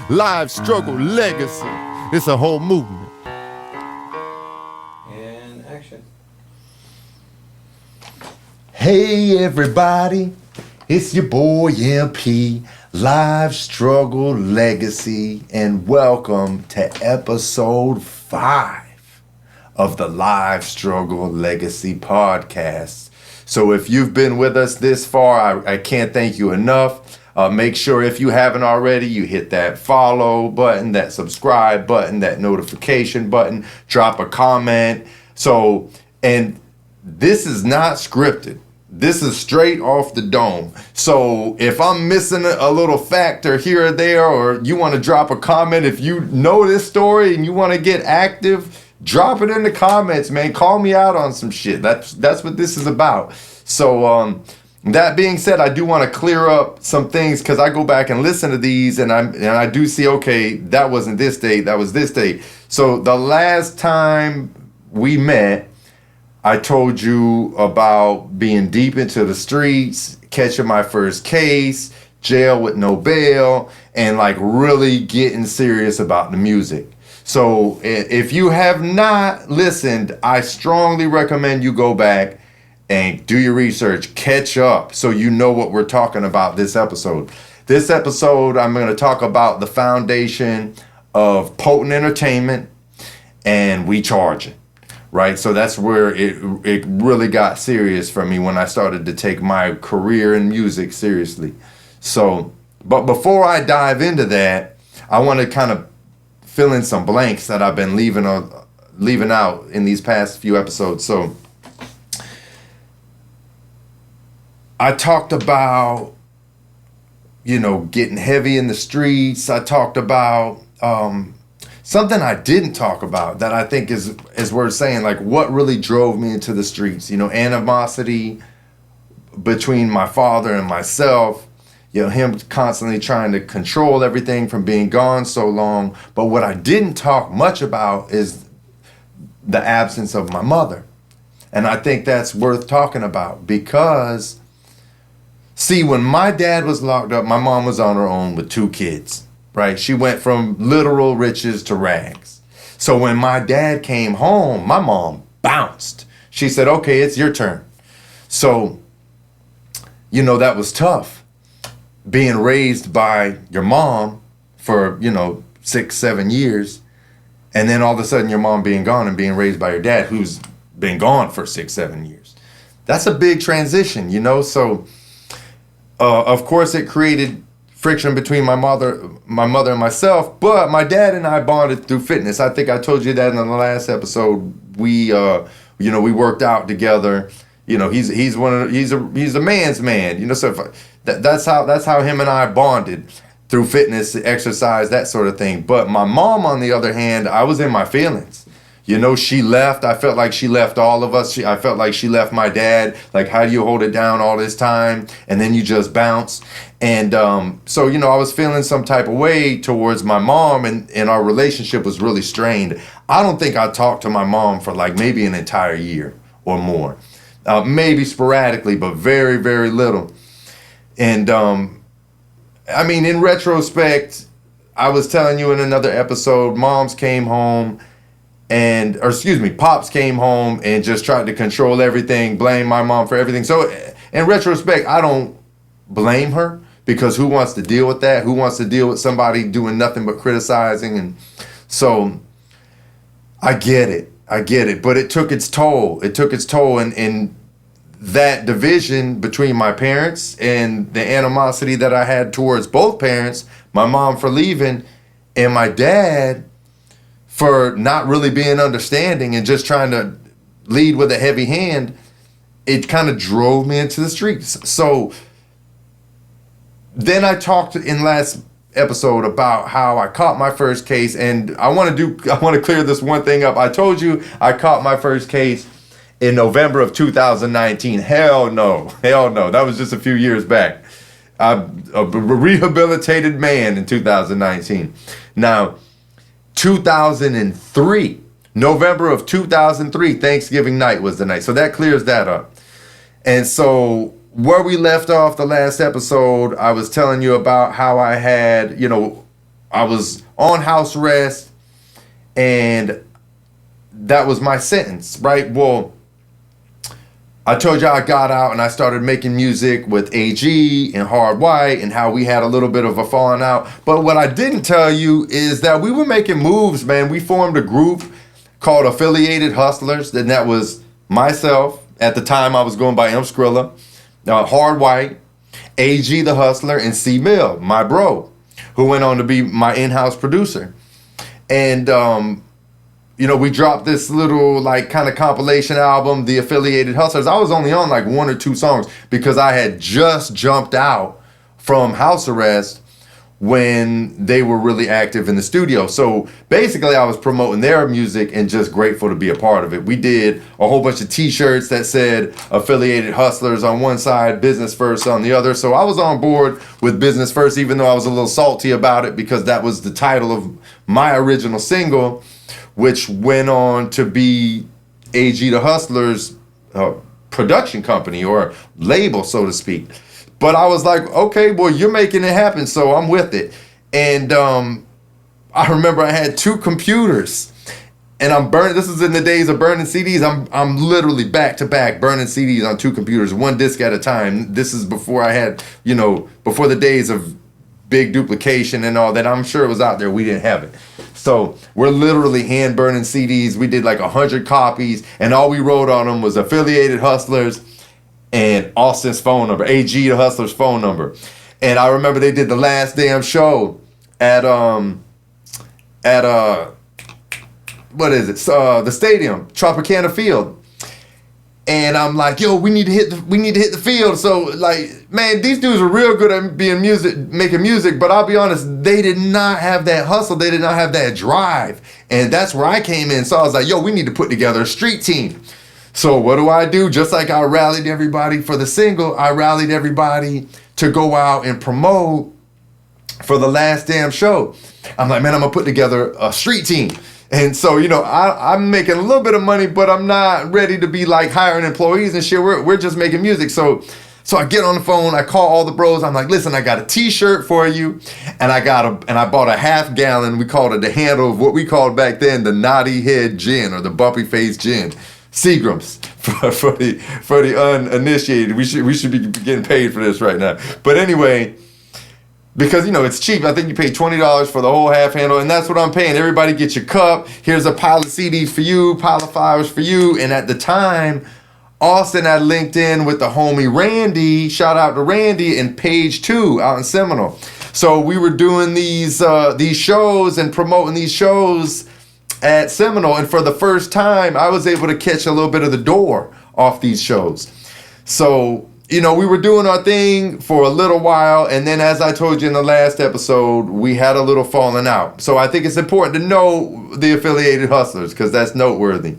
live struggle legacy. It's a whole movement. And action. Hey everybody, it's your boy MP, Live Struggle Legacy, and welcome to episode 5 of the Live Struggle Legacy podcast. So if you've been with us this far, I can't thank you enough. Make sure if you haven't already, you hit that follow button, that subscribe button, that notification button, drop a comment. And this is not scripted. This is straight off the dome. So if I'm missing a little factor here or there, or you want to drop a comment, if you know this story and you want to get active, drop it in the comments, man. Call me out on some shit. That's what this is about. So that being said, I do want to clear up some things because I go back and listen to these and I do see, okay, that wasn't this date, that was this date. So the last time we met, I told you about being deep into the streets, catching my first case, jail with no bail, and like really getting serious about the music. So if you have not listened, I strongly recommend you go back and do your research, catch up, so you know what we're talking about this episode. This episode, I'm going to talk about the foundation of potent entertainment and we charge it, right? So that's where it really got serious for me when I started to take my career in music seriously. So, but before I dive into that, I want to kind of fill in some blanks that I've been leaving out in these past few episodes. So I talked about, getting heavy in the streets. I talked about something I didn't talk about that I think is worth saying, like what really drove me into the streets, animosity between my father and myself. Him constantly trying to control everything from being gone so long. But what I didn't talk much about is the absence of my mother. And I think that's worth talking about because, see, when my dad was locked up, my mom was on her own with 2 kids, right? She went from literal riches to rags. So when my dad came home, my mom bounced. She said, okay, it's your turn. So, that was tough. Being raised by your mom for, 6-7 years, and then all of a sudden your mom being gone and being raised by your dad who's been gone for 6-7 years. That's a big transition, So, of course, it created friction between my mother and myself, but my dad and I bonded through fitness. I think I told you that in the last episode. We worked out together. He's a man's man. So that's how him and I bonded through fitness, exercise, that sort of thing. But my mom, on the other hand, I was in my feelings. She left. I felt like she left all of us. I felt like she left my dad. Like, how do you hold it down all this time and then you just bounce? And so I was feeling some type of way towards my mom, and our relationship was really strained. I don't think I talked to my mom for like maybe an entire year or more. Maybe sporadically, but very, very little. And in retrospect, I was telling you in another episode, Pops came home and just tried to control everything, blame my mom for everything. So in retrospect, I don't blame her, because who wants to deal with that? Who wants to deal with somebody doing nothing but criticizing? And so I get it, but it took its toll. And that division between my parents and the animosity that I had towards both parents, my mom for leaving and my dad for not really being understanding and just trying to lead with a heavy hand, it kind of drove me into the streets. So then I talked in last episode about how I caught my first case, and I want to clear this one thing up. I told you I caught my first case in November of 2019. Hell no. That was just a few years back. I'm a rehabilitated man in 2019. Now, 2003, November of 2003, Thanksgiving night was the night. So that clears that up. And so where we left off the last episode, I was telling you about how I had, I was on house arrest, and that was my sentence, right? Well, I told you I got out and I started making music with AG and Hard White, and how we had a little bit of a falling out. But what I didn't tell you is that we were making moves, man. We formed a group called Affiliated Hustlers. Then that was myself. At the time, I was going by M. Skrilla, Hard White, AG the Hustler, and C. Mill, my bro, who went on to be my in-house producer. And we dropped this little like kind of compilation album, The Affiliated Hustlers. I was only on like 1 or 2 songs because I had just jumped out from house arrest when they were really active in the studio. So basically I was promoting their music and just grateful to be a part of it. We did a whole bunch of t-shirts that said Affiliated Hustlers on one side, Business First on the other. So I was on board with Business First, even though I was a little salty about it because that was the title of my original single, which went on to be AG the Hustler's production company or label, so to speak. But I was like, okay, well, you're making it happen, so I'm with it. And I remember I had 2 computers, and I'm burning. This is in the days of burning CDs. I'm literally back to back burning CDs on 2 computers, 1 disc at a time. This is before I had, before the days of big duplication and all that. I'm sure it was out there. We didn't have it. So we're literally hand burning CDs. We did like 100 copies, and all we wrote on them was Affiliated Hustlers and Austin's phone number, AG the Hustler's phone number. And I remember they did the last damn show at what is it? The stadium, Tropicana Field. And I'm like, yo, we need to hit the field. So like, man, these dudes are real good at making music, but I'll be honest, they did not have that hustle. They did not have that drive. And that's where I came in. So I was like, yo, we need to put together a street team. So what do? Just like I rallied everybody for the single, I rallied everybody to go out and promote for the last damn show. I'm like, man, I'm gonna put together a street team. And so, I'm making a little bit of money, but I'm not ready to be like hiring employees and shit. We're just making music. So I get on the phone, I call all the bros. I'm like, listen, I got a t-shirt for you. And I bought a half gallon. We called it the handle of what we called back then the naughty head gin or the bumpy face gin. Seagram's for the uninitiated. We should be getting paid for this right now. But anyway, because it's cheap. I think you pay $20 for the whole half handle, and that's what I'm paying. Everybody get your cup. Here's a pile of CDs for you, pile of flowers for you. And at the time, Austin had linked in with the homie Randy. Shout out to Randy in Page 2 out in Seminole. So we were doing these shows and promoting these shows at Seminole, and for the first time I was able to catch a little bit of the door off these shows. So we were doing our thing for a little while, and then as I told you in the last episode, we had a little falling out. So I think it's important to know the Affiliated Hustlers because that's noteworthy.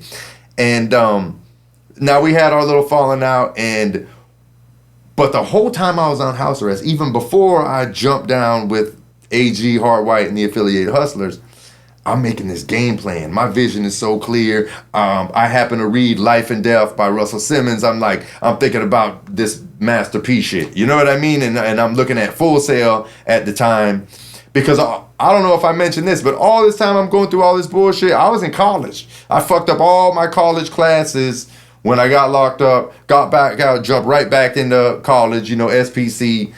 And now we had our little falling out, but the whole time I was on house arrest, even before I jumped down with AG, Hard White, and the Affiliated Hustlers, I'm making this game plan. My vision is so clear. I happen to read Life and Death by Russell Simmons. I'm thinking about this masterpiece shit. You know what I mean? And I'm looking at Full Sail at the time because I don't know if I mentioned this, but all this time I'm going through all this bullshit. I was in college. I fucked up all my college classes when I got locked up, got back out, jumped right back into college, SPC,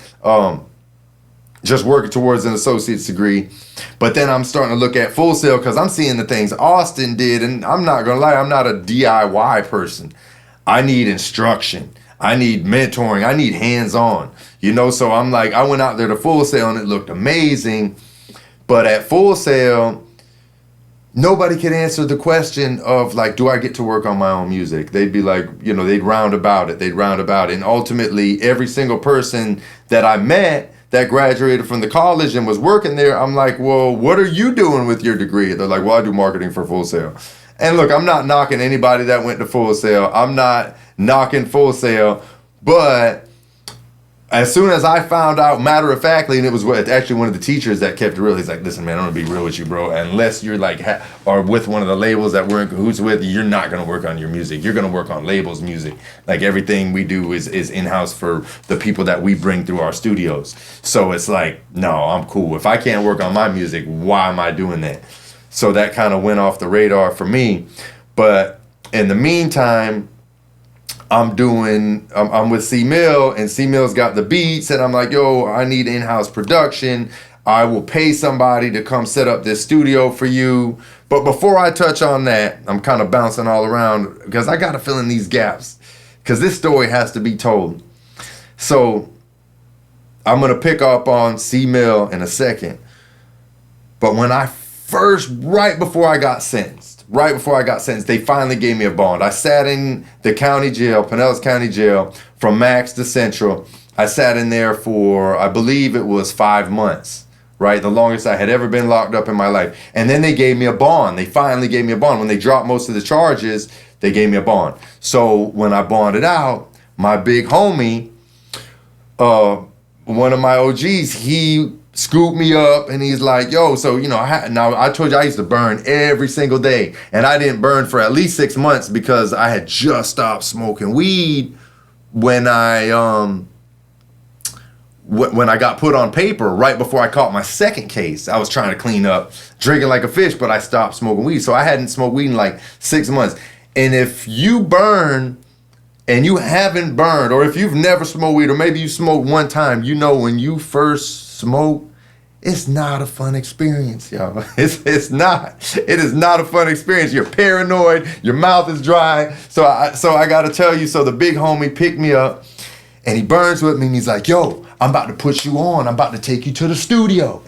just working towards an associate's degree. But then I'm starting to look at Full Sail because I'm seeing the things Austin did, and I'm not gonna lie, I'm not a DIY person. I need instruction. I need mentoring. I need hands-on. So I'm like, I went out there to Full Sail and it looked amazing. But at Full Sail, nobody could answer the question of like, do I get to work on my own music? They'd be like, they'd round about it. And ultimately, every single person that I met that graduated from the college and was working there, I'm like, well, what are you doing with your degree? They're like, well, I do marketing for Full Sail. And look, I'm not knocking anybody that went to Full Sail. I'm not knocking Full Sail, but as soon as I found out, matter of factly, and it was actually one of the teachers that kept it real. He's like, listen, man, I'm gonna be real with you, bro. Unless you're like, or with one of the labels that we're in cahoots with, you're not gonna work on your music. You're gonna work on labels' music. Like everything we do is in-house for the people that we bring through our studios. So it's like, no, I'm cool. If I can't work on my music, why am I doing that? So that kind of went off the radar for me. But in the meantime, I'm with C Mill, and C Mill's got the beats, and I'm like, yo, I need in-house production. I will pay somebody to come set up this studio for you. But before I touch on that, I'm kind of bouncing all around because I got to fill in these gaps because this story has to be told. So I'm going to pick up on C Mill in a second. But when right before I got sentenced, they finally gave me a bond. I sat in the county jail, Pinellas County Jail, from Max to Central. I sat in there for, I believe it was 5 months, right? The longest I had ever been locked up in my life. And then they gave me a bond. They finally gave me a bond. When they dropped most of the charges, they gave me a bond. So when I bonded out, my big homie, one of my OGs, he scooped me up and he's like, yo, so, you know, I told you I used to burn every single day, and I didn't burn for at least 6 months because I had just stopped smoking weed when I got put on paper right before I caught my second case. I was trying to clean up, drinking like a fish, but I stopped smoking weed. So I hadn't smoked weed in like 6 months. And if you burn and you haven't burned, or if you've never smoked weed, or maybe you smoked one time, you know when you first smoke, it's not a fun experience, y'all. It's not. It is not a fun experience. You're paranoid. Your mouth is dry. So I got to tell you, so the big homie picked me up, and he burns with me, and he's like, yo, I'm about to put you on. I'm about to take you to the studio.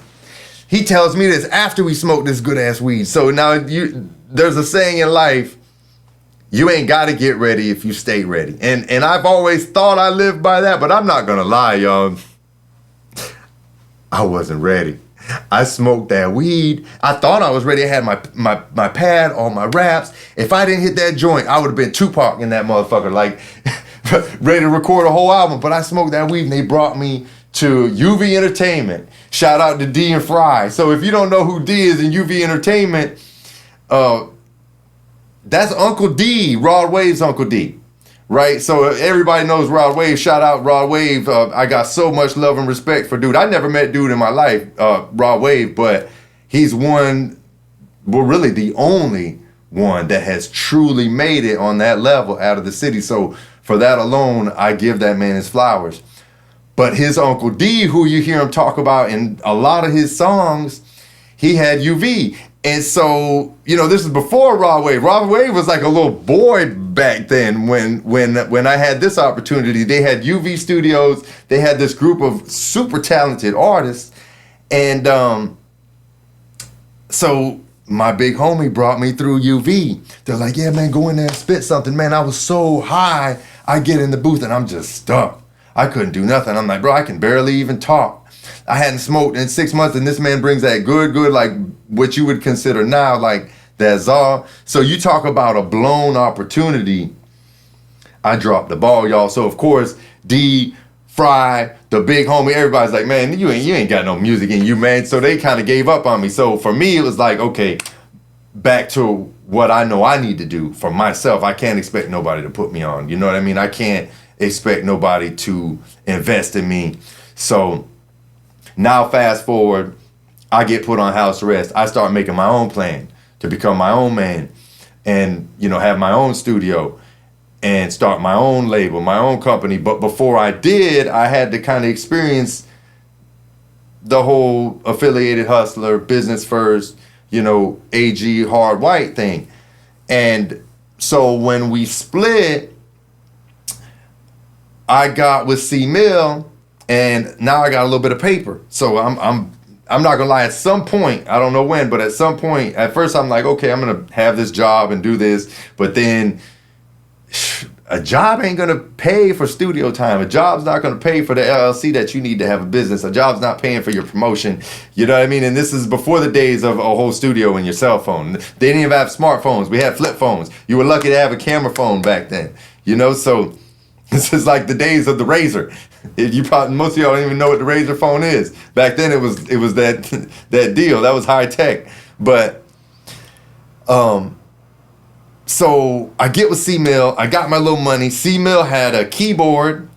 He tells me this after we smoked this good-ass weed. So now there's a saying in life, you ain't got to get ready if you stay ready. And I've always thought I lived by that, but I'm not going to lie, y'all. I wasn't ready. I smoked that weed. I thought I was ready. I had my pad, all my raps. If I didn't hit that joint, I would have been Tupac in that motherfucker, like ready to record a whole album. But I smoked that weed and they brought me to UV Entertainment. Shout out to D and Fry. So if you don't know who D is in UV Entertainment, that's Uncle D, Rod Wave's Uncle D. Right, so everybody knows Rod Wave. Shout out Rod Wave. I got so much love and respect for dude. I never met dude in my life, Rod Wave, but he's really the only one that has truly made it on that level out of the city. So for that alone, I give that man his flowers. But his Uncle D, who you hear him talk about in a lot of his songs, he had UV. And so, you know, this is before Rod Wave. Rod Wave was like a little boy back then when I had this opportunity. They had UV Studios. They had this group of super talented artists. And so my big homie brought me through UV. They're like, yeah, man, go in there and spit something. Man, I was so high. I get in the booth and I'm just stuck. I couldn't do nothing. I'm like, bro, I can barely even talk. I hadn't smoked in 6 months, and this man brings that good, like what you would consider now, like that czar. So you talk about a blown opportunity. I dropped the ball, y'all. So of course, D, Fry, the big homie, everybody's like, man, you ain't got no music in you, man. So they kind of gave up on me. So for me, it was like, okay, back to what I know I need to do for myself. I can't expect nobody to put me on. You know what I mean? I can't expect nobody to invest in me. So now fast forward, I get put on house arrest. I start making my own plan to become my own man and, you know, have my own studio and start my own label, my own company. But before I did, I had to kind of experience the whole affiliated hustler, business first, you know, AG hard white thing. And so when we split, I got with C Mill. And now I got a little bit of paper. So I'm not gonna lie, at some point, I don't know when, but at some point, at first I'm like, okay, I'm gonna have this job and do this, but then a job ain't gonna pay for studio time. A job's not gonna pay for the LLC that you need to have a business. A job's not paying for your promotion. You know what I mean? And this is before the days of a whole studio in your cell phone. They didn't even have smartphones. We had flip phones. You were lucky to have a camera phone back then. You know, so This is like the days of the Razor. You probably most of y'all don't even know what the Razor phone is. Back then it was that that deal. That was high tech. But so I get with C-Mill. I got my little money. C-Mill had a keyboard,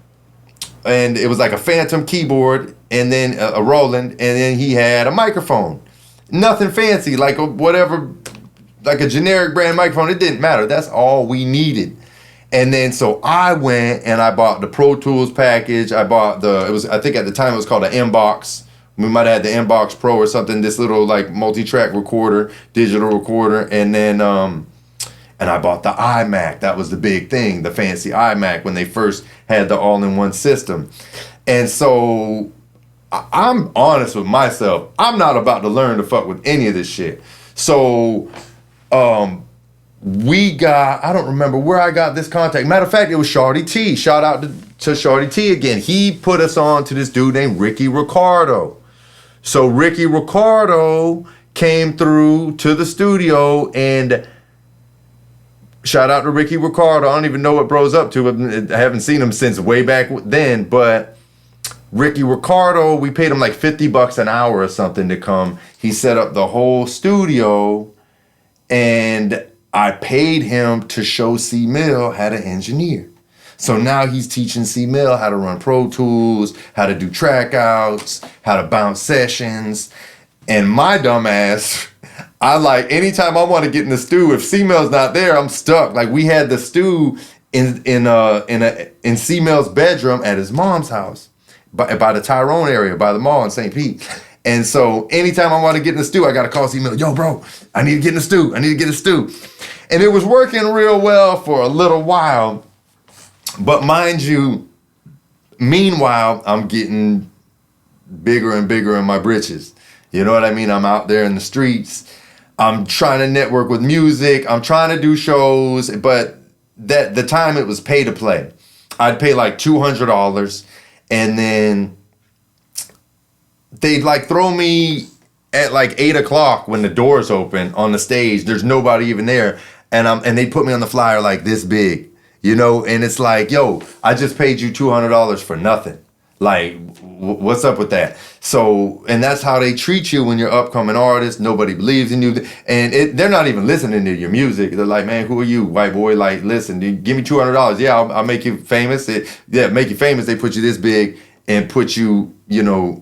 and it was like a Phantom keyboard, and then a Roland, and then he had a microphone. Nothing fancy, like whatever, like a generic brand microphone. It didn't matter. That's all we needed. And then so I went and I bought the Pro Tools package. I bought I think at the time it was called an M-Box. We might have had the M-Box Pro or something, this little like multi-track recorder, digital recorder. And then, and I bought the iMac. That was the big thing, the fancy iMac when they first had the all-in-one system. And so I'm honest with myself. I'm not about to learn to fuck with any of this shit. So, I don't remember where I got this contact. Matter of fact, it was Shorty T. Shout out to Shorty T again. He put us on to this dude named Ricky Ricardo. So Ricky Ricardo came through to the studio, and shout out to Ricky Ricardo. I don't even know what bro's up to. I haven't seen him since way back then, but Ricky Ricardo, we paid him like $50 an hour or something to come. He set up the whole studio, and I paid him to show C-Mill how to engineer. So now he's teaching C-Mill how to run Pro Tools, how to do track outs, how to bounce sessions. And my dumb ass, I like, anytime I want to get in the stew, if C-Mill's not there, I'm stuck. Like we had the stew in C-Mill's bedroom at his mom's house, by the Tyrone area, by the mall in St. Pete. And so anytime I want to get in the stew, I got to call C-Mill. Yo, bro, I need to get in the stew. I need to get in the stew. And it was working real well for a little while. But mind you, meanwhile, I'm getting bigger and bigger in my britches. You know what I mean? I'm out there in the streets. I'm trying to network with music. I'm trying to do shows. But the time it was pay to play. I'd pay like $200. And then they'd like throw me at like 8 o'clock when the doors open on the stage. There's nobody even there. And they put me on the flyer like this big, you know? And it's like, yo, I just paid you $200 for nothing. Like, what's up with that? So, and that's how they treat you when you're upcoming artist. Nobody believes in you. And they're not even listening to your music. They're like, man, who are you, white boy? Like, listen, give me $200. Yeah, I'll make you famous. Make you famous. They put you this big and put you, you know,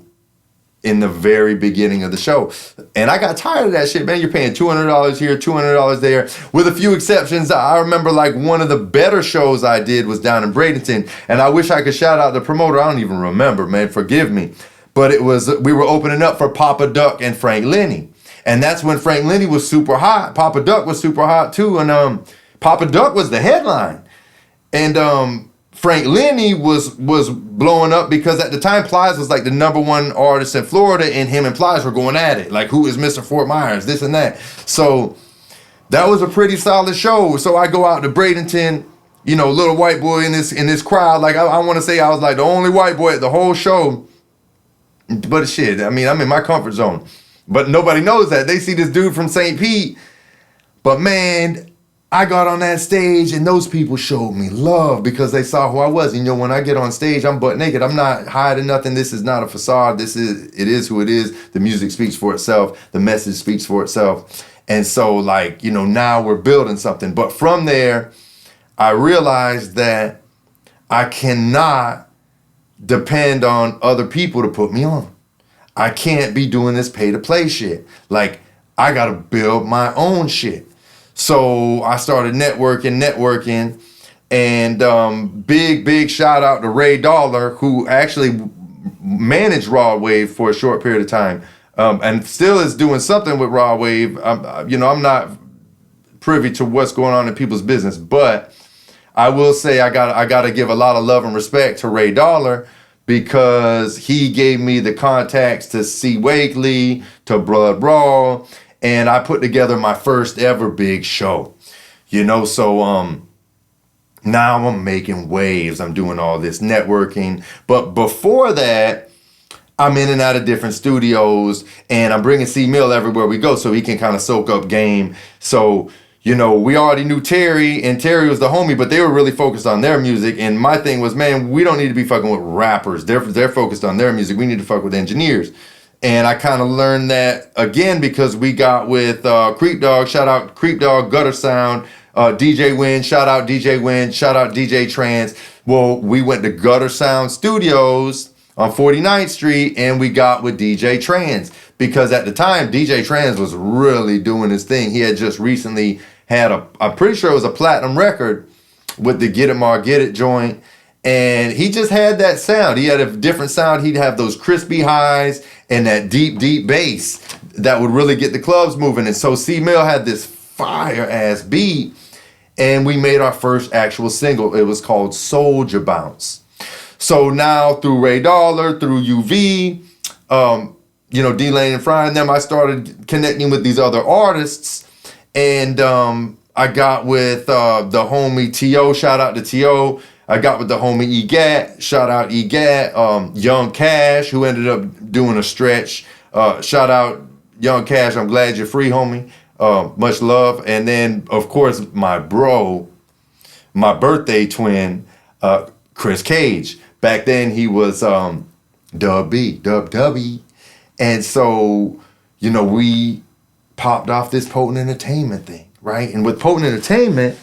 in the very beginning of the show. And I got tired of that shit, man. You're paying $200 here, $200 there. With a few exceptions, I remember like one of the better shows I did was down in Bradenton. And I wish I could shout out the promoter. I don't even remember, man. Forgive me. But we were opening up for Papa Duck and Frank Lenny. And that's when Frank Lenny was super hot. Papa Duck was super hot too. And Papa Duck was the headline. And Frank Lenny was blowing up because at the time Plies was like the #1 artist in Florida, and him and Plies were going at it. Like, who is Mr. Fort Myers, this and that. So that was a pretty solid show. So I go out to Bradenton, you know, little white boy in this crowd. Like I want to say I was like the only white boy at the whole show. But shit, I mean, I'm in my comfort zone. But nobody knows that. They see this dude from St. Pete. But man, I got on that stage and those people showed me love because they saw who I was. And, you know, when I get on stage, I'm butt naked. I'm not hiding nothing. This is not a facade. It is who it is. The music speaks for itself. The message speaks for itself. And so, like, you know, now we're building something. But from there, I realized that I cannot depend on other people to put me on. I can't be doing this pay to play shit. Like, I got to build my own shit. So I started networking, and big shout out to Ray Dollar, who actually managed Raw Wave for a short period of time, and still is doing something with Raw Wave. You know, I'm not privy to what's going on in people's business, but I will say I gotta give a lot of love and respect to Ray Dollar because he gave me the contacts to C. Wakely, to Blood Raw. And I put together my first ever big show, you know, so now I'm making waves. I'm doing all this networking. But before that, I'm in and out of different studios, and I'm bringing C-Mill everywhere we go so he can kind of soak up game. So, you know, we already knew Terry, and Terry was the homie, but they were really focused on their music. And my thing was, man, we don't need to be fucking with rappers. They're focused on their music. We need to fuck with engineers. And I kind of learned that again because we got with Creep Dog. Shout out Creep Dog, Gutter Sound, DJ Win. Shout out DJ Win. Shout out DJ Trans. Well, we went to Gutter Sound Studios on 49th Street, and we got with DJ Trans because at the time DJ Trans was really doing his thing. He had just recently had I'm pretty sure it was a platinum record with the Get It Mar Get It joint. And he just had that sound. He had a different sound. He'd have those crispy highs and that deep, deep bass that would really get the clubs moving. And so C-Mill had this fire ass beat, and we made our first actual single. It was called Soldier Bounce. So now through Ray Dollar, through UV, you know, D-Lane and Fry and them, I started connecting with these other artists. And I got with the homie T.O. Shout out to T.O. I got with the homie EGAT. Shout out EGAT. Young Cash, who ended up doing a stretch. Shout out Young Cash. I'm glad you're free, homie. Much love. And then, of course, my bro, my birthday twin, Chris Cage. Back then, he was Dub B. And so, you know, we popped off this Potent Entertainment thing, right? And with Potent Entertainment,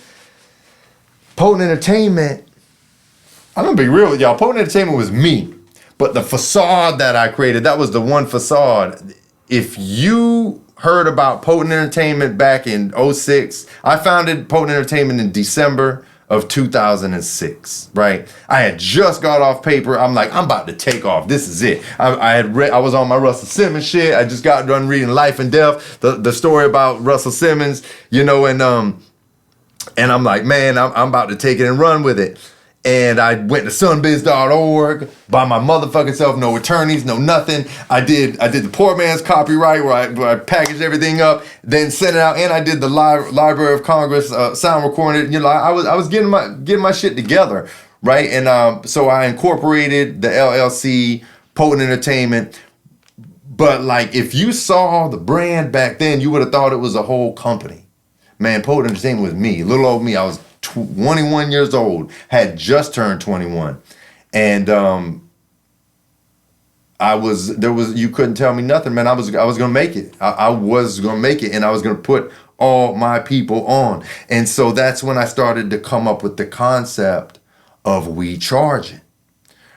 I'm gonna be real with y'all. Potent Entertainment was me, but the facade that I created, that was the one facade. If you heard about Potent Entertainment back in 2006, I founded Potent Entertainment in December of 2006, right? I had just got off paper. I'm like, I'm about to take off. This is it. I was on my Russell Simmons shit. I just got done reading Life and Death, the story about Russell Simmons, you know, and I'm like, man, I'm about to take it and run with it. And I went to sunbiz.org by my motherfucking self, no attorneys, no nothing. I did the poor man's copyright where I packaged everything up, then sent it out, and I did the Library of Congress sound recording. You know, I was getting my shit together, right? And so I incorporated the LLC, Potent Entertainment. But like, if you saw the brand back then, you would have thought it was a whole company. Man, Potent Entertainment was me, little old me. I was 21 years old, had just turned 21. And you couldn't tell me nothing, man. I was gonna make it. I was gonna make it, and I was gonna put all my people on. And so that's when I started to come up with the concept of We Charging.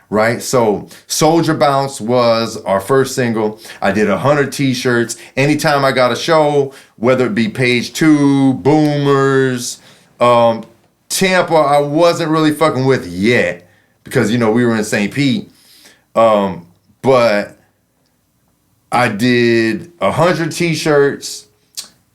Right? So Soldier Bounce was our first single. I did 100 t-shirts. Anytime I got a show, whether it be Page 2, Boomers, Tampa, I wasn't really fucking with yet because, you know, we were in St. Pete. But I did 100 t-shirts,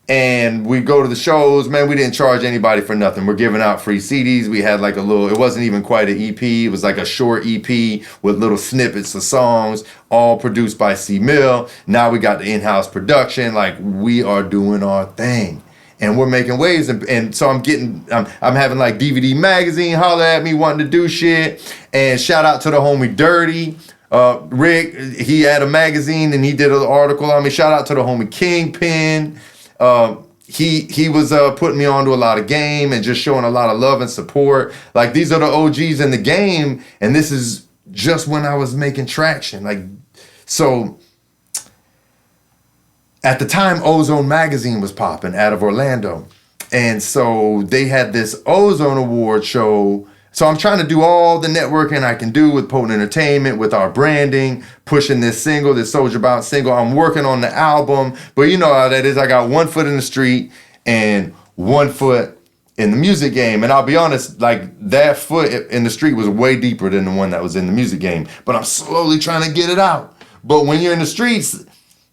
and we go to the shows. Man, we didn't charge anybody for nothing. We're giving out free CDs. We had like it wasn't even quite an EP. It was like a short EP with little snippets of songs, all produced by C-Mill. Now we got the in-house production. Like, we are doing our thing. And we're making waves, and so I'm having like DVD Magazine holler at me wanting to do shit. And shout out to the homie Dirty, Rick. He had a magazine and he did an article on me. Shout out to the homie Kingpin. He was putting me on to a lot of game and just showing a lot of love and support. Like, these are the OGs in the game, and this is just when I was making traction. Like, so. At the time, Ozone Magazine was popping out of Orlando. And so they had this Ozone Award show. So I'm trying to do all the networking I can do with Potent Entertainment, with our branding, pushing this single, this Soldier Bounce single. I'm working on the album. But you know how that is. I got 1 foot in the street and 1 foot in the music game. And I'll be honest, like, that foot in the street was way deeper than the one that was in the music game. But I'm slowly trying to get it out. But when you're in the streets,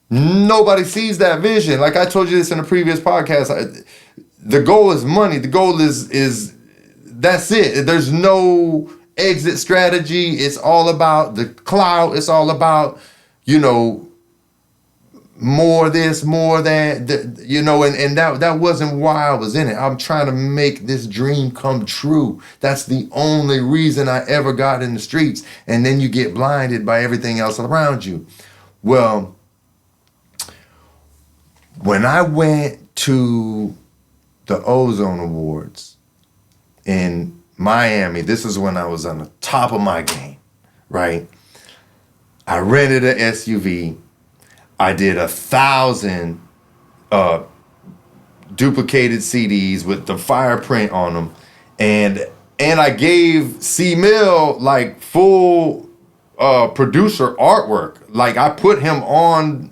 nobody sees that vision. Like I told you this in a previous podcast, the goal is money. The goal is that's it. There's no exit strategy. It's all about the clout. It's all about, you know, more this, more that, you know, and that wasn't why I was in it. I'm trying to make this dream come true. That's the only reason I ever got in the streets. And then you get blinded by everything else around you. Well, when I went to the Ozone Awards in Miami. This is when I was on the top of my game, right? I rented an SUV. I did 1,000 duplicated CDs with the fire print on them, and I gave C Mill like full producer artwork. Like I put him on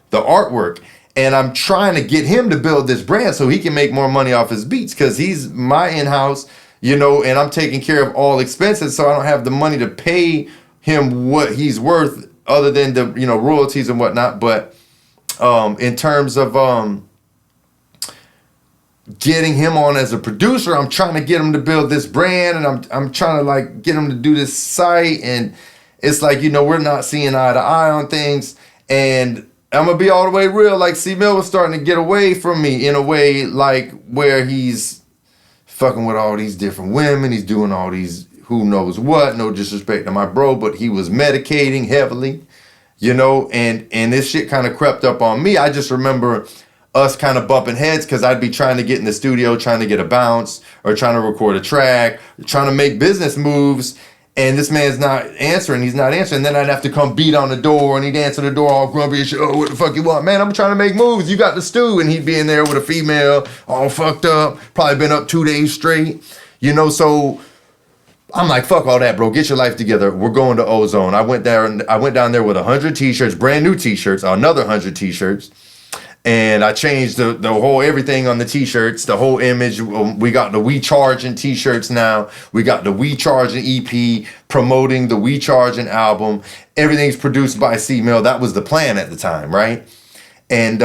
the artwork, and I'm trying to get him to build this brand so he can make more money off his beats, because he's my in-house, and I'm taking care of all expenses, so I don't have the money to pay him what he's worth other than the royalties and whatnot. But in terms of getting him on as a producer, I'm trying to get him to build this brand, and I'm trying to like get him to do this site, and it's like we're not seeing eye to eye on things. And I'm gonna be all the way real, like C Mill was starting to get away from me in a way, like where he's fucking with all these different women, he's doing all these who knows what, no disrespect to my bro, but he was medicating heavily, and this shit kind of crept up on me. I just remember us kind of bumping heads, because I'd be trying to get in the studio, trying to get a bounce, or trying to record a track, trying to make business moves, and this man's not answering. He's not answering. Then I'd have to come beat on the door, and he'd answer the door all grumpy and shit. Oh, what the fuck you want? Man, I'm trying to make moves. You got the stew. And he'd be in there with a female, all fucked up, probably been up 2 days straight, so I'm like, fuck all that, bro. Get your life together. We're going to Ozone. I went down there with 100 t-shirts, brand new t-shirts, another 100 t-shirts. And I changed the whole everything on the t-shirts, the whole image. We got the We Charging t-shirts now. We got the We Charging EP promoting the We Charging album. Everything's produced by C Mill. That was the plan at the time, right? And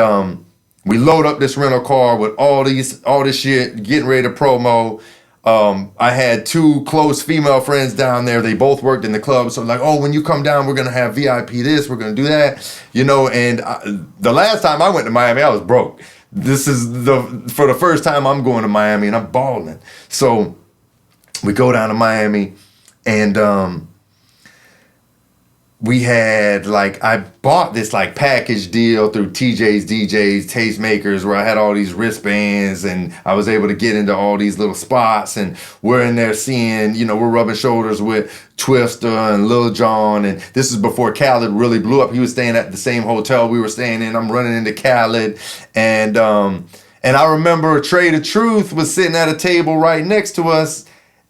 we load up this rental car with all this shit, getting ready to promo. I had 2 close female friends down there. They both worked in the club. So like, oh, when you come down, we're going to have VIP this, we're going to do that, and the last time I went to Miami, I was broke. This is for the first time I'm going to Miami, and I'm balling. So we go down to Miami, and we had I bought this package deal through TJ's DJs, Tastemakers, where I had all these wristbands, and I was able to get into all these little spots, and we're in there seeing, we're rubbing shoulders with Twister and Lil Jon, and this is before Khaled really blew up. He was staying at the same hotel we were staying in. I'm running into Khaled, and I remember Trey the Truth was sitting at a table right next to us,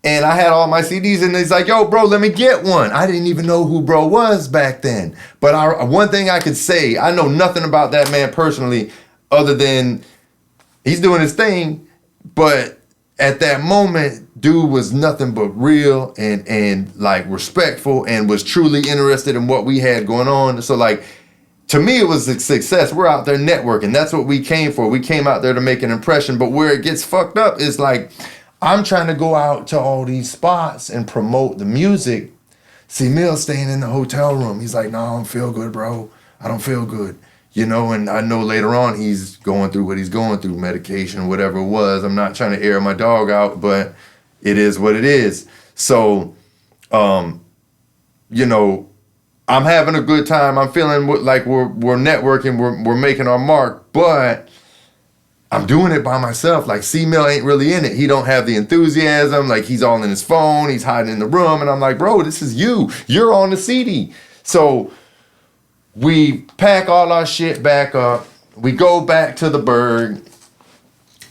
and I had all my CDs, and he's like, yo, bro, let me get one. I didn't even know who bro was back then. But one thing I could say, I know nothing about that man personally, other than he's doing his thing. But at that moment, dude was nothing but real and respectful, and was truly interested in what we had going on. So to me, it was a success. We're out there networking. That's what we came for. We came out there to make an impression. But where it gets fucked up is I'm trying to go out to all these spots and promote the music. C Mill staying in the hotel room. He's like, no, I don't feel good, bro. I don't feel good. And I know later on he's going through what he's going through, medication, whatever it was. I'm not trying to air my dog out, but it is what it is. So, I'm having a good time. I'm feeling like we're networking, we're making our mark, but I'm doing it by myself. C Mill ain't really in it. He don't have the enthusiasm. He's all in his phone. He's hiding in the room. And I'm like, bro, this is you. You're on the CD. So we pack all our shit back up. We go back to the Berg.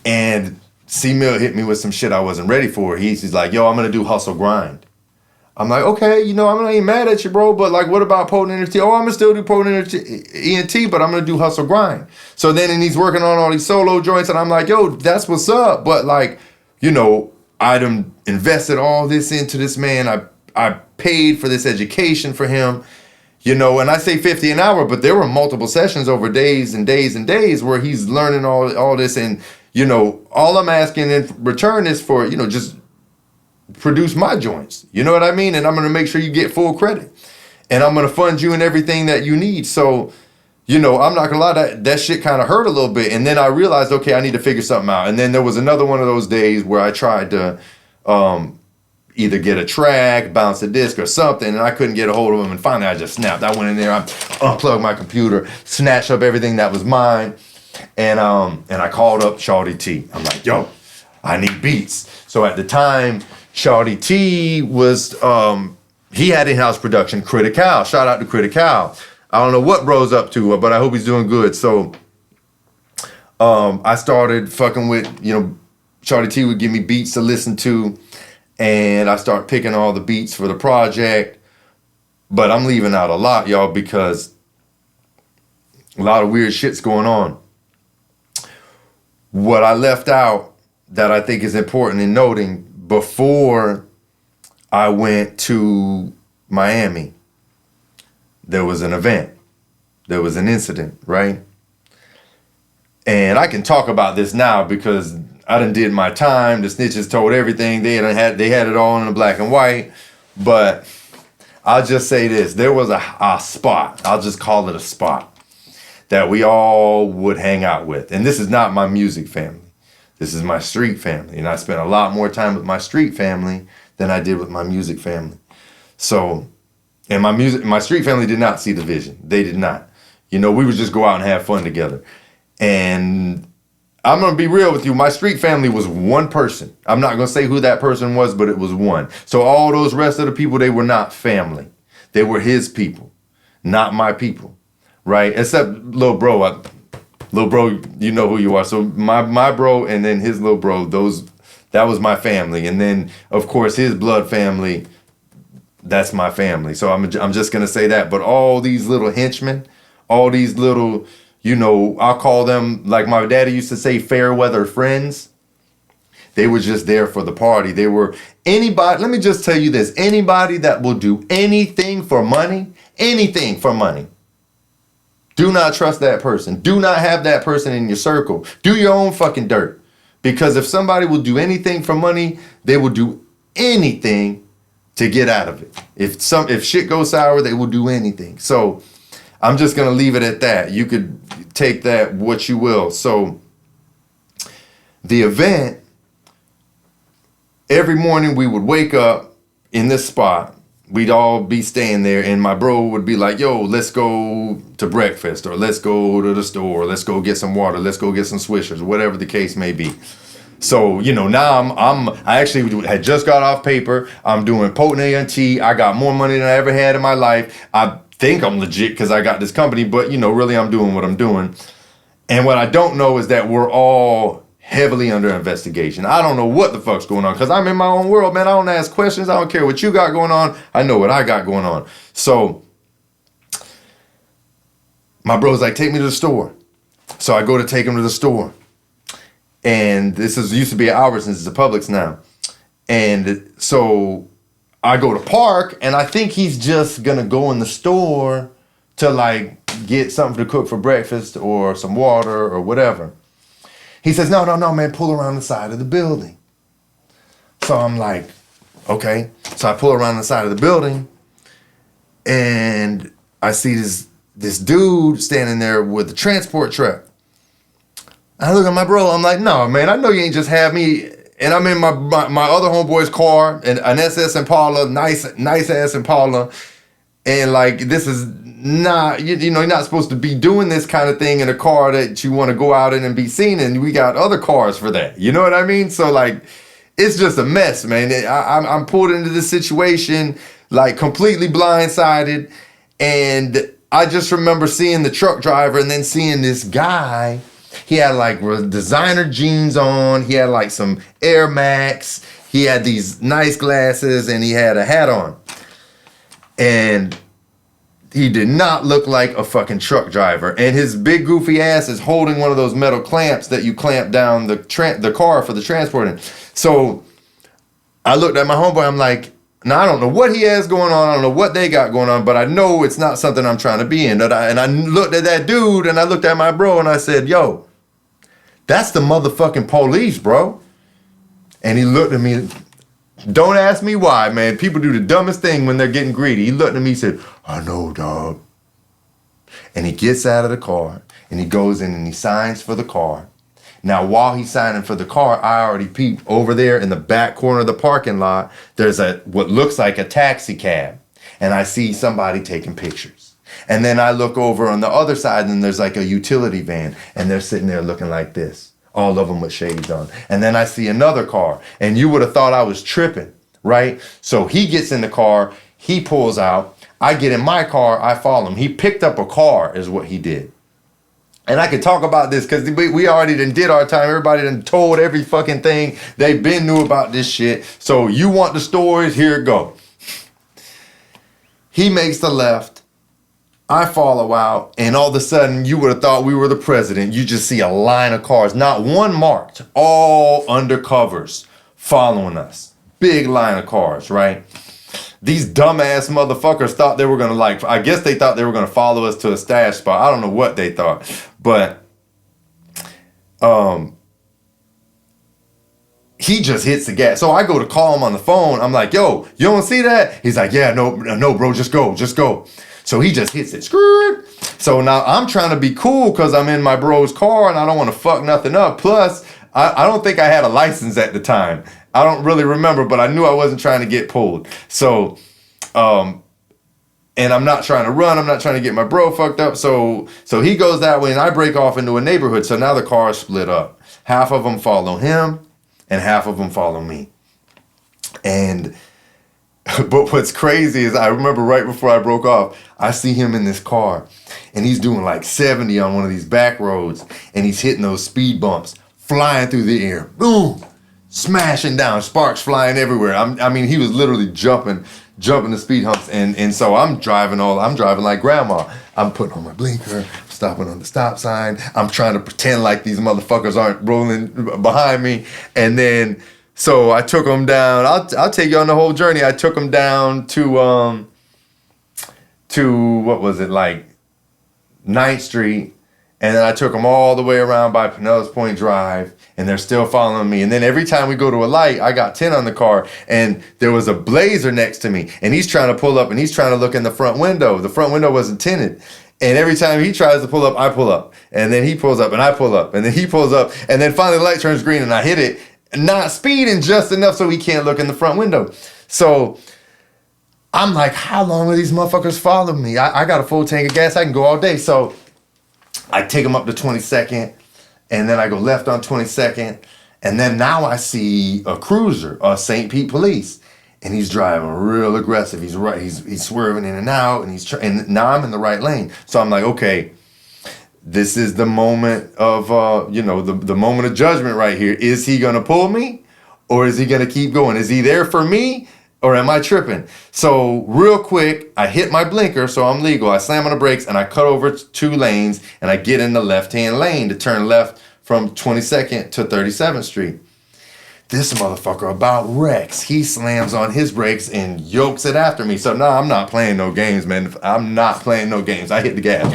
And C Mill hit me with some shit I wasn't ready for. He's like, yo, I'm going to do Hustle Grind. I'm like, okay, I'm not even mad at you, bro, but what about Potent ENT? Oh, I'm gonna still do Potent ENT, but I'm gonna do Hustle Grind. So then, and he's working on all these solo joints, and I'm like, yo, that's what's up. But I done invested all this into this man. I paid for this education for him, and I say 50 an hour, but there were multiple sessions over days and days and days where he's learning all this, and all I'm asking in return is for just produce my joints, you know what I mean? And I'm going to make sure you get full credit, and I'm going to fund you in everything that you need. So, I'm not going to lie, that shit kind of hurt a little bit. And then I realized, okay, I need to figure something out. And then there was another one of those days where I tried to either get a track, bounce a disc or something, and I couldn't get a hold of them. And finally I just snapped. I went in there, I unplugged my computer, snatched up everything that was mine, And I called up Shawty T. I'm like, yo, I need beats. So at the time, Shawty T was he had in-house production, Critical. Shout out to Critical. I don't know what bro's up to, but I hope he's doing good. So I started fucking with, Shawty T would give me beats to listen to, and I start picking all the beats for the project. But I'm leaving out a lot, y'all, because a lot of weird shit's going on. What I left out that I think is important in noting, before I went to Miami, there was an event. There was an incident, right? And I can talk about this now because I done did my time. The snitches told everything. They had it all in the black and white. But I'll just say this. There was a spot. I'll just call it a spot that we all would hang out with. And this is not my music family. This is my street family. And I spent a lot more time with my street family than I did with my music family. So, and my street family did not see the vision. They did not. We would just go out and have fun together. And I'm going to be real with you. My street family was one person. I'm not going to say who that person was, but it was one. So all those rest of the people, they were not family. They were his people, not my people. Right? Except little bro. Little bro, you know who you are. So my bro and then his little bro, that was my family. And then, of course, his blood family, that's my family. So I'm just going to say that. But all these little henchmen, all these little, I'll call them, like my daddy used to say, fair weather friends. They were just there for the party. They were anybody. Let me just tell you this. Anybody that will do anything for money, do not trust that person. Do not have that person in your circle. Do your own fucking dirt. Because if somebody will do anything for money, they will do anything to get out of it. If shit goes sour, they will do anything. So I'm just going to leave it at that. You could take that what you will. So the event, every morning we would wake up in this spot. We'd all be staying there, and my bro would be like, yo, let's go to breakfast, or let's go to the store, let's go get some water, let's go get some Swishers, whatever the case may be. So, now I actually had just got off paper. I'm doing potent A&T. I got more money than I ever had in my life. I think I'm legit because I got this company, but, really I'm doing what I'm doing. And what I don't know is that we're all heavily under investigation. I don't know what the fuck's going on because I'm in my own world, man. I don't ask questions. I don't care what you got going on. I know what I got going on. So my bro's like, take me to the store. So I go to take him to the store. And this used to be an Albertsons. It's a Publix now. And so I go to park, and I think he's just going to go in the store to get something to cook for breakfast or some water or whatever. He says, no, man, pull around the side of the building. So I'm like, okay. So I pull around the side of the building, and I see this dude standing there with the transport truck. I look at my bro, I'm like, no, man, I know you ain't just have me. And I'm in my other homeboy's car, and an SS Impala, nice ass Impala. And this is not, you're not supposed to be doing this kind of thing in a car that you want to go out in and be seen. And we got other cars for that. You know what I mean? So it's just a mess, man. I'm pulled into this situation, completely blindsided. And I just remember seeing the truck driver and then seeing this guy. He had designer jeans on. He had some Air Max. He had these nice glasses and he had a hat on. And he did not look like a fucking truck driver. And his big goofy ass is holding one of those metal clamps that you clamp down the car for the transporting. So I looked at my homeboy. I'm like, now I don't know what he has going on. I don't know what they got going on, but I know it's not something I'm trying to be in. And I looked at that dude and I looked at my bro and I said, yo, that's the motherfucking police, bro. And he looked at me. Don't ask me why, man. People do the dumbest thing when they're getting greedy. He looked at me and said, I know, dog. And he gets out of the car and he goes in and he signs for the car. Now, while he's signing for the car, I already peeped over there in the back corner of the parking lot. There's what looks like a taxi cab. And I see somebody taking pictures. And then I look over on the other side and there's like a utility van and they're sitting there looking like this, all of them with shades on. And then I see another car and you would have thought I was tripping, right? So he gets in the car, he pulls out, I get in my car, I follow him. He picked up a car is what he did. And I could talk about this because we already did our time. Everybody done told every fucking thing. They been knew about this shit. So you want the stories? Here it go. He makes the left. I follow out. And all of a sudden, you would have thought we were the president. You just see a line of cars. Not one marked. All undercovers following us. Big line of cars, right? These dumbass motherfuckers thought they were going to I guess they thought they were going to follow us to a stash spot. I don't know what they thought. But he just hits the gas. So I go to call him on the phone. I'm like, yo, you don't see that? He's like, yeah, no, bro, just go. So he just hits it. Screw. So now I'm trying to be cool because I'm in my bro's car and I don't want to fuck nothing up. Plus, I don't think I had a license at the time. I don't really remember, but I knew I wasn't trying to get pulled. So, and I'm not trying to run. I'm not trying to get my bro fucked up. So he goes that way and I break off into a neighborhood. So now the cars split up. Half of them follow him and half of them follow me. And, but what's crazy is I remember right before I broke off, I see him in this car and he's doing like 70 on one of these back roads and he's hitting those speed bumps, flying through the air. Boom. Smashing down, sparks flying everywhere. I mean, he was literally jumping the speed humps, and so I'm driving like grandma. I'm putting on my blinker, stopping on the stop sign. I'm trying to pretend like these motherfuckers aren't rolling behind me, and then so I took him down. I'll take you on the whole journey. I took him down to what was it, like 9th Street, and then I took him all the way around by Pinellas Point Drive. And they're still following me. And then every time we go to a light, I got 10 on the car. And there was a Blazer next to me. And he's trying to pull up and he's trying to look in the front window. The front window wasn't tinted. And every time he tries to pull up, I pull up. And then he pulls up and I pull up. And then he pulls up. And then finally the light turns green and I hit it. Not speeding just enough so he can't look in the front window. So I'm like, how long will these motherfuckers follow me? I got a full tank of gas. I can go all day. So I take him up to 22nd. And then I go left on 22nd. And then now I see a cruiser, a St. Pete police. And he's driving real aggressive. He's swerving in and out. And now I'm in the right lane. So I'm like, okay, this is the moment of, the moment of judgment right here. Is he going to pull me? Or is he going to keep going? Is he there for me? Or am I tripping? So real quick, I hit my blinker, so I'm legal. I slam on the brakes and I cut over 2 lanes and I get in the left-hand lane to turn left from 22nd to 37th Street. This motherfucker about wrecks. He slams on his brakes and yokes it after me. So I'm not playing no games, man. I'm not playing no games. I hit the gas.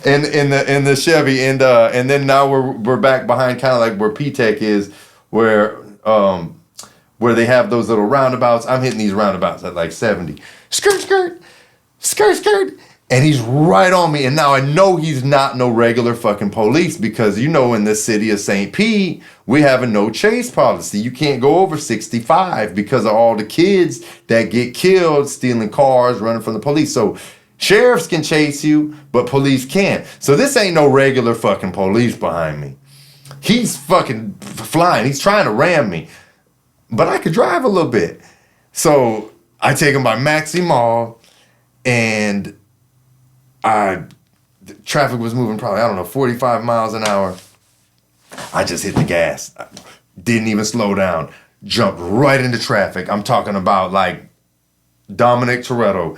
in the Chevy and then now we're back behind kind of like where P-Tech is, where they have those little roundabouts. I'm hitting these roundabouts at like 70. Skirt. And he's right on me. And now I know he's not no regular fucking police because in the city of St. Pete, we have a no chase policy. You can't go over 65 because of all the kids that get killed stealing cars, running from the police. So sheriffs can chase you, but police can't. So this ain't no regular fucking police behind me. He's fucking flying. He's trying to ram me. But I could drive a little bit. So I take him by Maxi Mall and traffic was moving probably, 45 miles an hour. I just hit the gas. Didn't even slow down. Jumped right into traffic. I'm talking about like Dominic Toretto.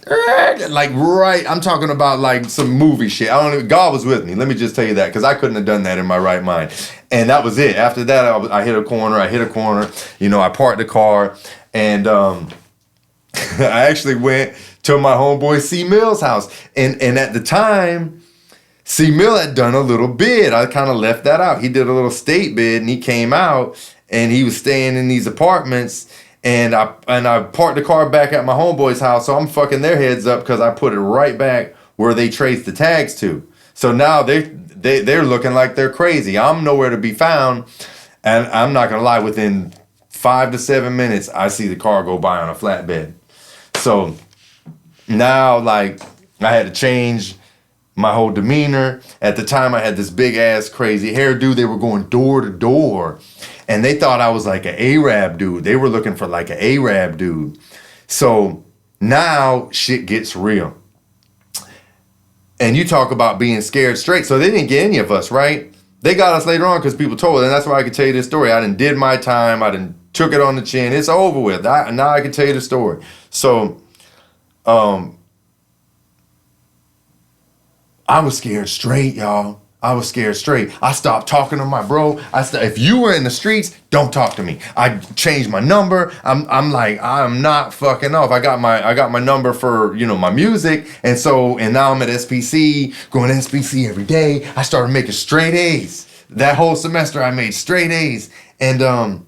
I'm talking about like some movie shit. God was with me. Let me just tell you that because I couldn't have done that in my right mind. And that was it. After that, I hit a corner. I parked the car and I actually went to my homeboy C. Mill's house. And at the time, C. Mill had done a little bid. I kind of left that out. He did a little state bid and he came out and he was staying in these apartments. And I parked the car back at my homeboy's house, so I'm fucking their heads up because I put it right back where they traced the tags to. So now they're looking like they're crazy. I'm nowhere to be found, and I'm not gonna lie. Within 5 to 7 minutes, I see the car go by on a flatbed. So now, like, I had to change my whole demeanor. At the time, I had this big ass crazy hairdo. They were going door to door, and they thought I was like an Arab dude. They were looking for like an Arab dude. So now shit gets real. And you talk about being scared straight. So they didn't get any of us, right? They got us later on because people told. And that's why I could tell you this story. I done did my time. I done took it on the chin. It's over with. Now I can tell you the story. So I was scared straight, y'all. I was scared straight. I stopped talking to my bro. If you were in the streets, don't talk to me. I changed my number. I'm like, I'm not fucking off. I got my number for, my music. And now I'm at SPC, going to SPC every day. I started making straight A's. That whole semester I made straight A's. And I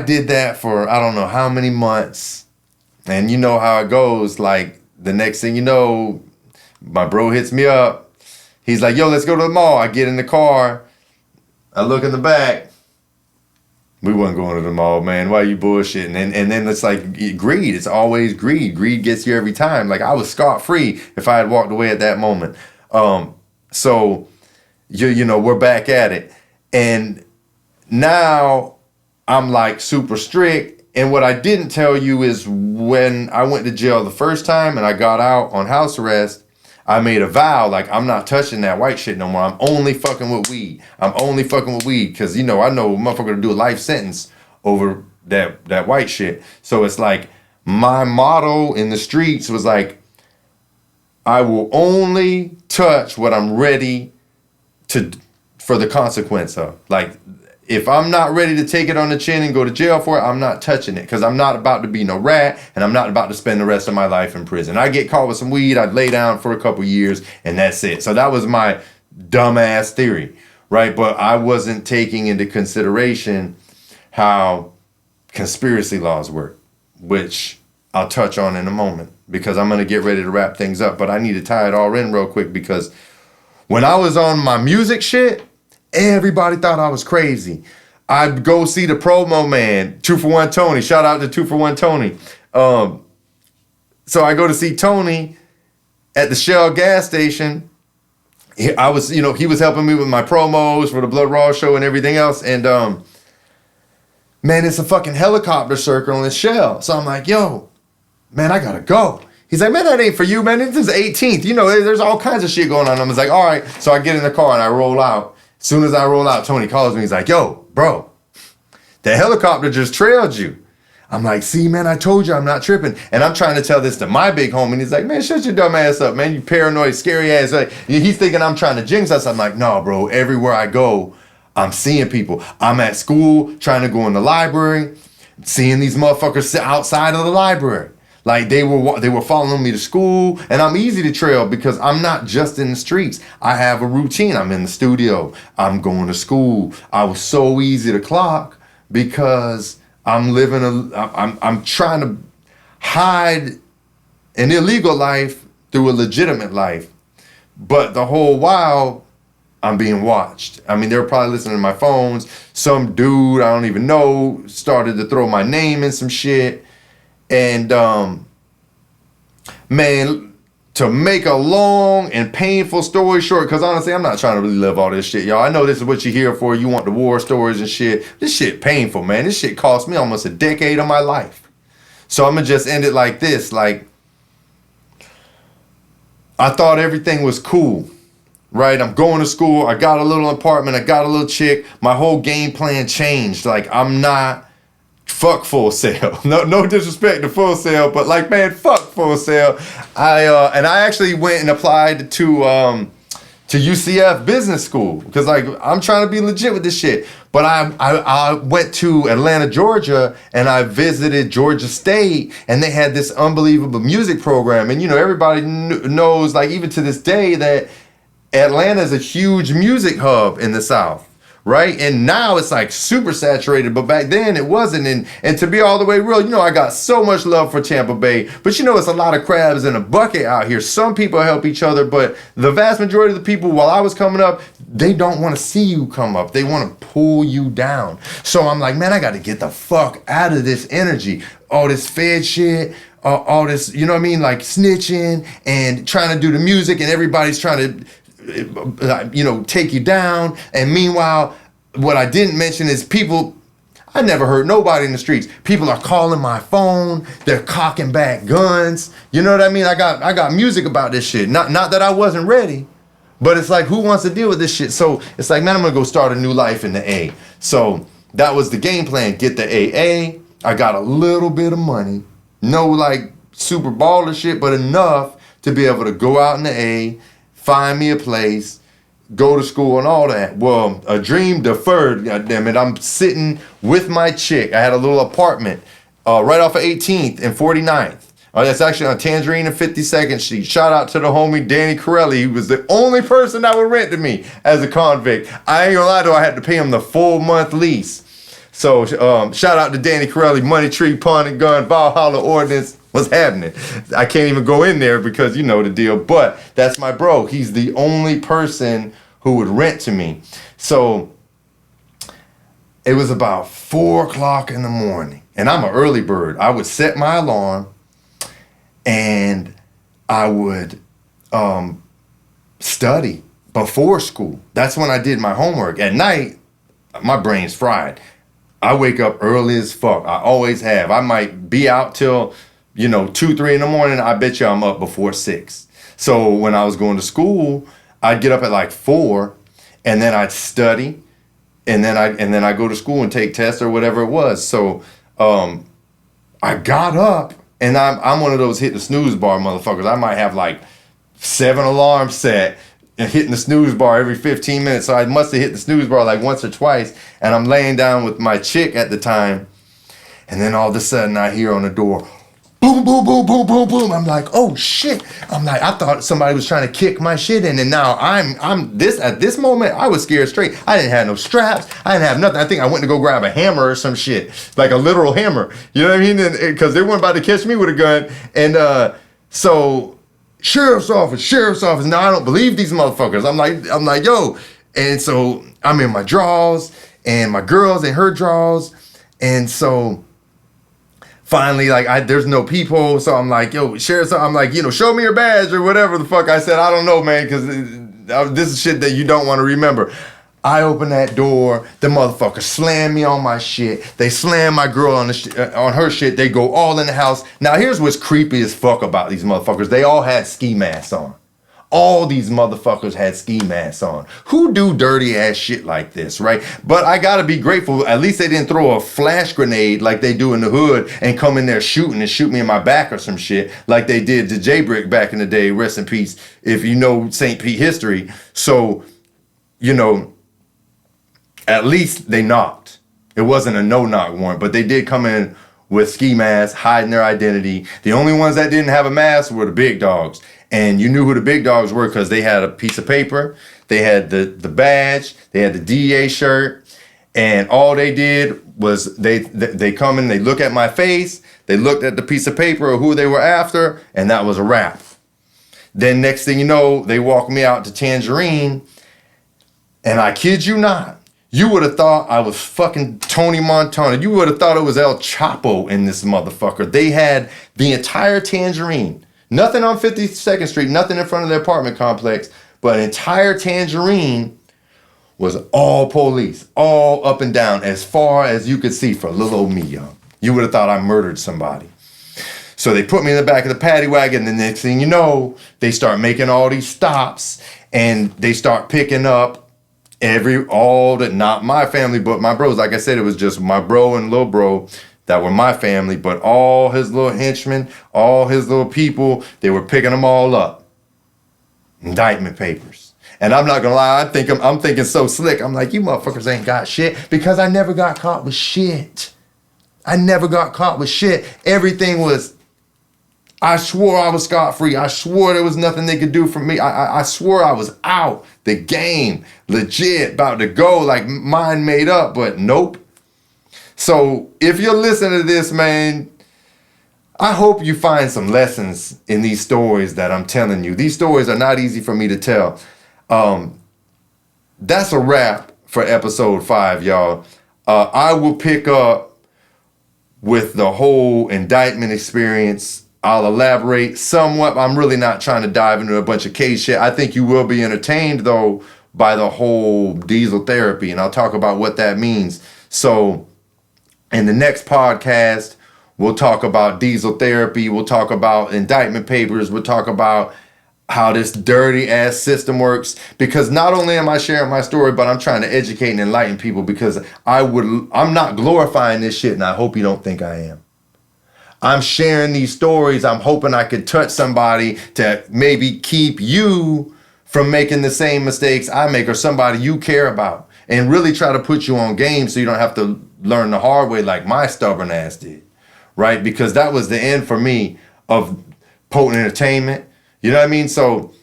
did that for I don't know how many months. And you know how it goes, like the next thing you know, my bro hits me up. He's like, yo, let's go to the mall. I get in the car. I look in the back. We wasn't going to the mall, man. Why are you bullshitting? And then it's like greed. It's always greed. Greed gets you every time. Like I was scot-free if I had walked away at that moment. So, we're back at it. And now I'm like super strict. And what I didn't tell you is when I went to jail the first time and I got out on house arrest, I made a vow, like, I'm not touching that white shit no more. I'm only fucking with weed. Because, I know a motherfucker to do a life sentence over that white shit. So it's like, my motto in the streets was like, I will only touch what I'm ready for the consequence of. Like, if I'm not ready to take it on the chin and go to jail for it, I'm not touching it because I'm not about to be no rat and I'm not about to spend the rest of my life in prison. I get caught with some weed, I'd lay down for a couple years and that's it. So that was my dumbass theory, right? But I wasn't taking into consideration how conspiracy laws work, which I'll touch on in a moment because I'm going to get ready to wrap things up. But I need to tie it all in real quick because when I was on my music shit, everybody thought I was crazy. I'd go see the promo man, 2-for-1 Tony. Shout out to 2-for-1 Tony. So I go to see Tony at the Shell gas station. He was helping me with my promos for the Blood Raw show and everything else. And man, it's a fucking helicopter circle in Shell. So I'm like, yo, man, I gotta go. He's like, man, that ain't for you, man. This is 18th. There's all kinds of shit going on. I was like, all right. So I get in the car and I roll out. As soon as I roll out, Tony calls me. He's like, yo, bro, the helicopter just trailed you. I'm like, see, man, I told you I'm not tripping. And I'm trying to tell this to my big homie. And he's like, man, shut your dumb ass up, man. You paranoid, scary ass. Like, he's thinking I'm trying to jinx us. I'm like, no, bro, everywhere I go, I'm seeing people. I'm at school trying to go in the library, seeing these motherfuckers sit outside of the library. Like they were following me to school, and I'm easy to trail because I'm not just in the streets. I have a routine. I'm in the studio. I'm going to school. I was so easy to clock because I'm trying to hide an illegal life through a legitimate life. But the whole while, I'm being watched. I mean, they're probably listening to my phones. Some dude I don't even know started to throw my name in some shit. And, man, to make a long and painful story short, because honestly, I'm not trying to really live all this shit, y'all. I know this is what you're here for. You want the war stories and shit. This shit painful, man. This shit cost me almost a decade of my life. So I'm going to just end it like this. Like, I thought everything was cool, right? I'm going to school. I got a little apartment. I got a little chick. My whole game plan changed. Like, I'm not... Fuck Full Sail. No disrespect to Full Sail, but like, man, fuck Full Sail. I actually went and applied to UCF Business School because like I'm trying to be legit with this shit. But I went to Atlanta, Georgia, and I visited Georgia State, and they had this unbelievable music program. And everybody knows, like even to this day, that Atlanta is a huge music hub in the South. Right? And now it's like super saturated, but back then it wasn't. And to be all the way real, I got so much love for Tampa Bay, but it's a lot of crabs in a bucket out here. Some people help each other, but the vast majority of the people while I was coming up, they don't want to see you come up. They want to pull you down. So I'm like, man, I got to get the fuck out of this energy. All this fed shit, all this, you know what I mean? Like snitching and trying to do the music and everybody's trying to, take you down. And meanwhile, what I didn't mention is people, I never heard nobody in the streets. People are calling my phone. They're cocking back guns. You know what I mean? I got music about this shit. Not that I wasn't ready. But it's like, who wants to deal with this shit? So it's like, man, I'm gonna go start a new life in the A. So that was the game plan. Get the AA. I got a little bit of money. No like super baller shit, but enough to be able to go out in the A, find me a place, go to school and all that. Well, a dream deferred, goddammit. I'm sitting with my chick. I had a little apartment right off of 18th and 49th. That's actually on Tangerine and 52nd Street. Shout out to the homie Danny Corelli. He was the only person that would rent to me as a convict. I ain't gonna lie though, I had to pay him the full month lease. So shout out to Danny Corelli, Money Tree, Pawn and Gun, Valhalla Ordinance. What's happening? I can't even go in there because you know the deal. But that's my bro. He's the only person who would rent to me. So it was about 4 o'clock in the morning. And I'm an early bird. I would set my alarm. And I would study before school. That's when I did my homework. At night, my brain's fried. I wake up early as fuck. I always have. I might be out till, 2, 3 in the morning. I bet you I'm up before 6. So when I was going to school, I'd get up at like 4 and then I'd study and then I go to school and take tests or whatever it was. So I got up. And I'm one of those hit the snooze bar motherfuckers. I might have like 7 alarms set and hitting the snooze bar every 15 minutes. So I must have hit the snooze bar like once or twice. And I'm laying down with my chick at the time. And then all of a sudden I hear on the door, boom, boom, boom, boom, boom, boom. I'm like, oh shit. I'm like, I thought somebody was trying to kick my shit in. And now at this moment, I was scared straight. I didn't have no straps. I didn't have nothing. I think I went to go grab a hammer or some shit, like a literal hammer. You know what I mean? Because they weren't about to catch me with a gun. And so sheriff's office. Now I don't believe these motherfuckers. I'm like, yo. And so I'm in my drawers and my girl's in her drawers. And so finally, like, there's no people, so I'm like, yo, sheriff, I'm like, show me your badge or whatever the fuck I said. I don't know, man, because this is shit that you don't want to remember. I open that door, the motherfuckers slam me on my shit. They slam my girl on her shit. They go all in the house. Now, here's what's creepy as fuck about these motherfuckers. They all had ski masks on. All these motherfuckers had ski masks on. Who do dirty ass shit like this, right? But I gotta be grateful. At least they didn't throw a flash grenade like they do in the hood and come in there shooting and shoot me in my back or some shit like they did to J-Brick back in the day. Rest in peace, if you know St. Pete history. So, at least they knocked. It wasn't a no-knock warrant, but they did come in with ski masks, hiding their identity. The only ones that didn't have a mask were the big dogs. And you knew who the big dogs were because they had a piece of paper, they had the badge, they had the DEA shirt, and all they did was they come in, they look at my face, they looked at the piece of paper or who they were after, and that was a wrap. Then next thing you know, they walk me out to Tangerine, and I kid you not, you would have thought I was fucking Tony Montana. You would have thought it was El Chapo in this motherfucker. They had the entire Tangerine. Nothing on 52nd Street, nothing in front of the apartment complex, but entire Tangerine was all police, all up and down, as far as you could see for little old me, young. You would have thought I murdered somebody. So they put me in the back of the paddy wagon, and the next thing you know, they start making all these stops, and they start picking up not my family, but my bros. Like I said, it was just my bro and little bro that were my family, but all his little henchmen, all his little people, they were picking them all up. Indictment papers. And I'm not gonna lie, I'm thinking so slick. I'm like, you motherfuckers ain't got shit, because I never got caught with shit. Everything was, I swore I was scot-free. I swore there was nothing they could do for me. I swore I was out the game, legit, about to go, like mind made up, but nope. So if you're listening to this, man, I hope you find some lessons in these stories that I'm telling you. These stories are not easy for me to tell. that's a wrap for episode 5, y'all. I will pick up with the whole indictment experience. I'll elaborate somewhat. I'm really not trying to dive into a bunch of case shit. I think you will be entertained, though, by the whole diesel therapy, and I'll talk about what that means. So in the next podcast, we'll talk about diesel therapy. We'll talk about indictment papers. We'll talk about how this dirty ass system works, because not only am I sharing my story, but I'm trying to educate and enlighten people, because I'm not glorifying this shit, and I hope you don't think I am. I'm sharing these stories. I'm hoping I could touch somebody to maybe keep you from making the same mistakes I make, or somebody you care about, and really try to put you on game so you don't have to learn the hard way like my stubborn ass did, right? Because that was the end for me of Potent Entertainment. You know what I mean? So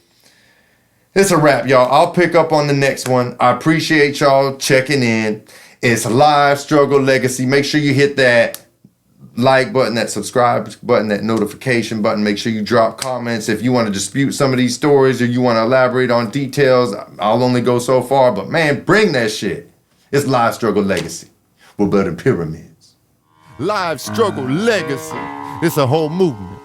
it's a wrap, y'all. I'll pick up on the next one. I appreciate y'all checking in. It's Live Struggle Legacy. Make sure you hit that like button, that subscribe button, that notification button. Make sure you drop comments if you want to dispute some of these stories or you want to elaborate on details. I'll only go so far, but man, bring that shit. It's Live Struggle Legacy. We're building pyramids. Live struggle legacy. It's a whole movement.